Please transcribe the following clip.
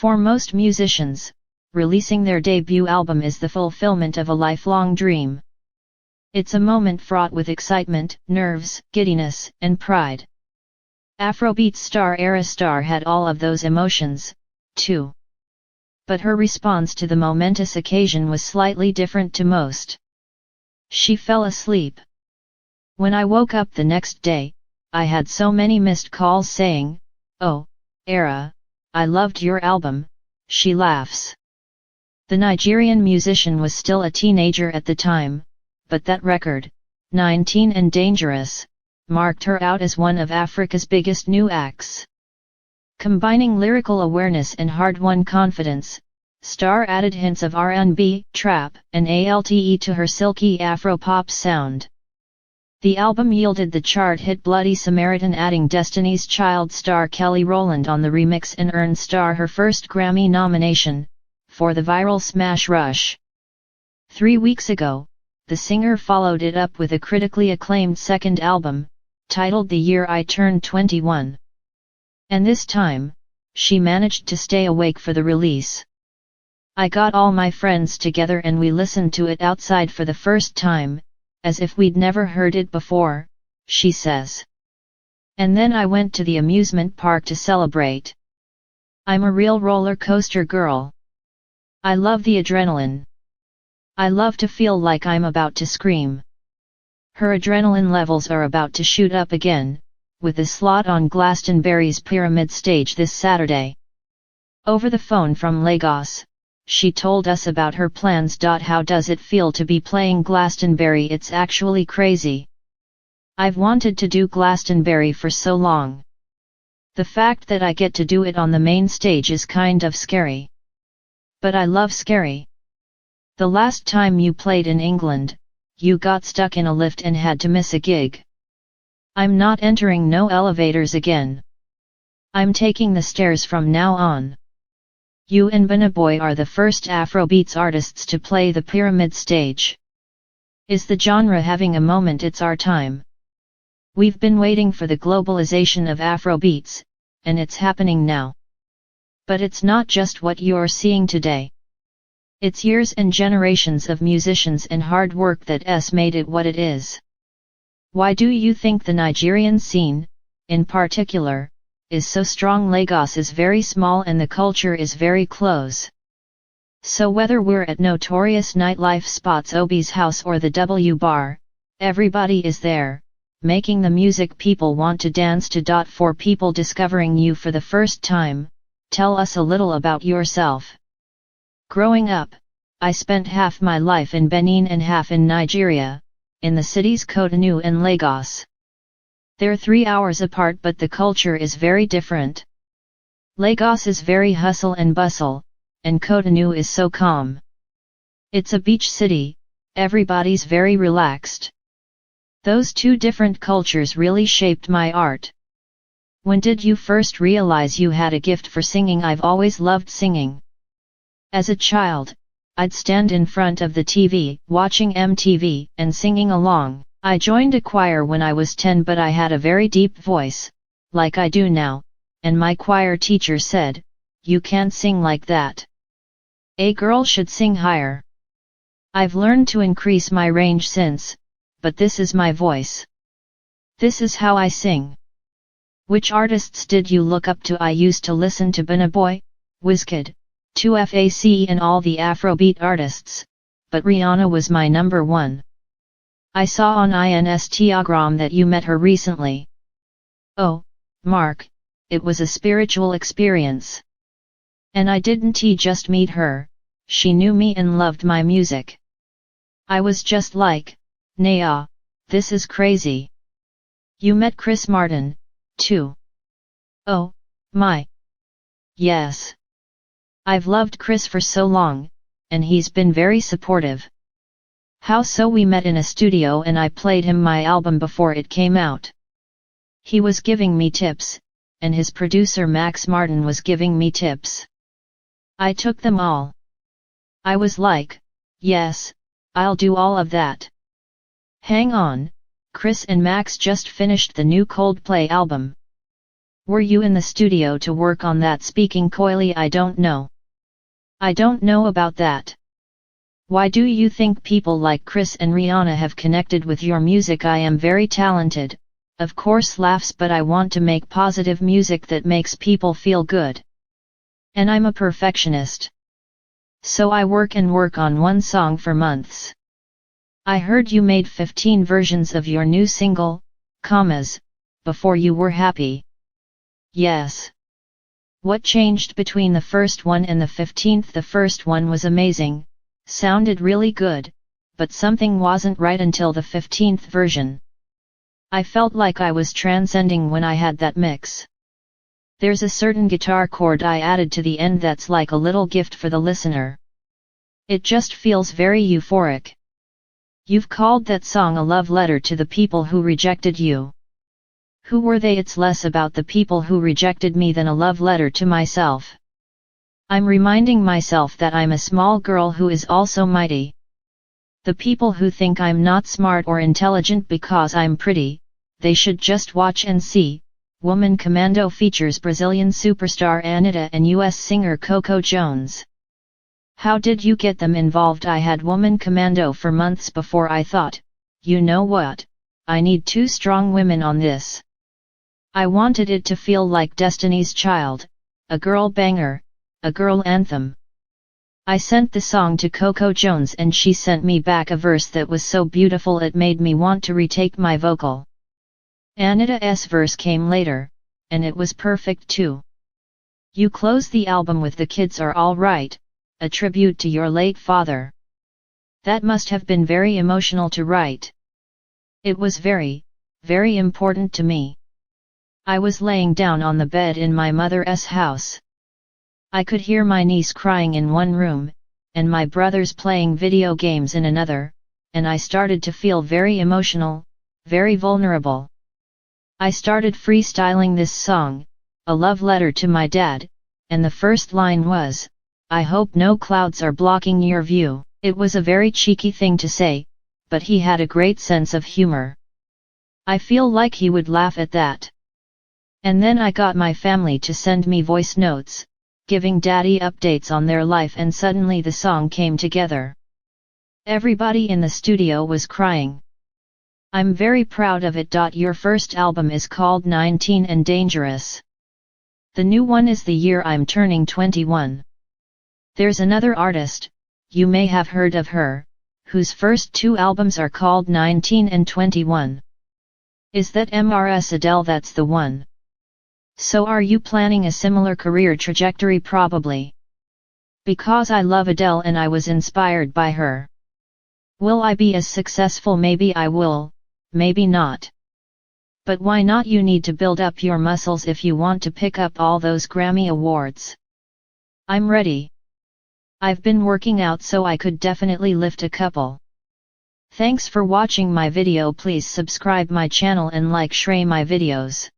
For most musicians, releasing their debut album is the fulfillment of a lifelong dream. It's a moment fraught with excitement, nerves, giddiness, and pride. Afrobeats star Ayra Starr had all of those emotions, too. But her response to the momentous occasion was slightly different to most. She fell asleep. When I woke up the next day, I had so many missed calls saying, "Oh, Ayra, I loved your album," she laughs. The Nigerian musician was still a teenager at the time, but that record, 19 and Dangerous, marked her out as one of Africa's biggest new acts. Combining lyrical awareness and hard-won confidence, Starr added hints of R&B, trap, and alté to her silky Afro-pop sound. The album yielded the chart hit Bloody Samaritan, adding Destiny's Child star Kelly Rowland on the remix, and earned Starr her first Grammy nomination, for the viral smash Rush. 3 weeks ago, the singer followed it up with a critically acclaimed second album, titled The Year I Turned 21. And this time, she managed to stay awake for the release. "I got all my friends together and we listened to it outside for the first time, as if we'd never heard it before," she says. "And then I went to the amusement park to celebrate. I'm a real roller coaster girl. I love the adrenaline. I love to feel like I'm about to scream." Her adrenaline levels are about to shoot up again, with a slot on Glastonbury's Pyramid stage this Saturday. Over the phone from Lagos, she told us about her plans. "How does it feel to be playing Glastonbury? It's actually crazy. I've wanted to do Glastonbury for so long. The fact that I get to do it on the main stage is kind of scary. But I love scary. The last time you played in England, you got stuck in a lift and had to miss a gig. I'm not entering no elevators again. I'm taking the stairs from now on. You and Burna Boy are the first Afrobeats artists to play the Pyramid stage. Is the genre having a moment? It's our time. We've been waiting for the globalization of Afrobeats, and it's happening now. But it's not just what you're seeing today. It's years and generations of musicians and hard work that's made it what it is. Why do you think the Nigerian scene, in particular, is so strong? Lagos is very small and the culture is very close. So whether we're at notorious nightlife spots Obi's House or the W Bar, everybody is there, making the music people want to dance to. For people discovering you for the first time, tell us a little about yourself. Growing up, I spent half my life in Benin and half in Nigeria, in the cities Cotonou and Lagos. They're 3 hours apart, but the culture is very different. Lagos is very hustle and bustle, and Cotonou is so calm. It's a beach city, everybody's very relaxed. Those two different cultures really shaped my art. When did you first realize you had a gift for singing? I've always loved singing. As a child, I'd stand in front of the TV, watching MTV, and singing along. I joined a choir when I was 10, but I had a very deep voice, like I do now, and my choir teacher said, "You can't sing like that. A girl should sing higher." I've learned to increase my range since, but this is my voice. This is how I sing. Which artists did you look up to? I used to listen to Burna Boy, Wizkid, 2FAC and all the Afrobeat artists, but Rihanna was my number one. I saw on Instagram that you met her recently. Oh, Mark, it was a spiritual experience. And I didn't just meet her, she knew me and loved my music. I was just like, "Nah, this is crazy." You met Chris Martin, too. Oh, my. Yes. I've loved Chris for so long, and he's been very supportive. How so? We met in a studio and I played him my album before it came out. He was giving me tips, and his producer Max Martin was giving me tips. I took them all. I was like, yes, I'll do all of that. Hang on, Chris and Max just finished the new Coldplay album. Were you in the studio to work on that? Speaking coyly, I don't know. I don't know about that. Why do you think people like Chris and Rihanna have connected with your music? I am very talented, of course, laughs, but I want to make positive music that makes people feel good. And I'm a perfectionist. So I work on one song for months. I heard you made 15 versions of your new single, before you were happy. Yes. What changed between the first one and the 15th? The first one was amazing, sounded really good, but something wasn't right until the 15th version. I felt like I was transcending when I had that mix. There's a certain guitar chord I added to the end that's like a little gift for the listener. It just feels very euphoric. You've called that song a love letter to the people who rejected you. Who were they? It's less about the people who rejected me than a love letter to myself. I'm reminding myself that I'm a small girl who is also mighty. The people who think I'm not smart or intelligent because I'm pretty, they should just watch and see. Woman Commando features Brazilian superstar Anitta and US singer Coco Jones. How did you get them involved? I had Woman Commando for months before I thought, you know what, I need two strong women on this. I wanted it to feel like Destiny's Child, a girl banger, a girl anthem. I sent the song to Coco Jones and she sent me back a verse that was so beautiful it made me want to retake my vocal. Anitta's verse came later, and it was perfect too. You close the album with The Kids Are All Right, a tribute to your late father. That must have been very emotional to write. It was very, very important to me. I was laying down on the bed in my mother's house. I could hear my niece crying in one room, and my brothers playing video games in another, and I started to feel very emotional, very vulnerable. I started freestyling this song, a love letter to my dad, and the first line was, I hope no clouds are blocking your view. It was a very cheeky thing to say, but he had a great sense of humor. I feel like he would laugh at that. And then I got my family to send me voice notes, giving daddy updates on their life, and suddenly the song came together. Everybody in the studio was crying. I'm very proud of it. Your first album is called 19 and Dangerous. The new one is the year I'm turning 21. There's another artist, you may have heard of her, whose first two albums are called 19 and 21. Is that Ms. Adele? That's the one. So are you planning a similar career trajectory? Probably. Because I love Adele and I was inspired by her. Will I be as successful? Maybe I will, maybe not. But why not? You need to build up your muscles if you want to pick up all those Grammy awards. I'm ready. I've been working out so I could definitely lift a couple. Thanks for watching my video. Please subscribe my channel and like share my videos.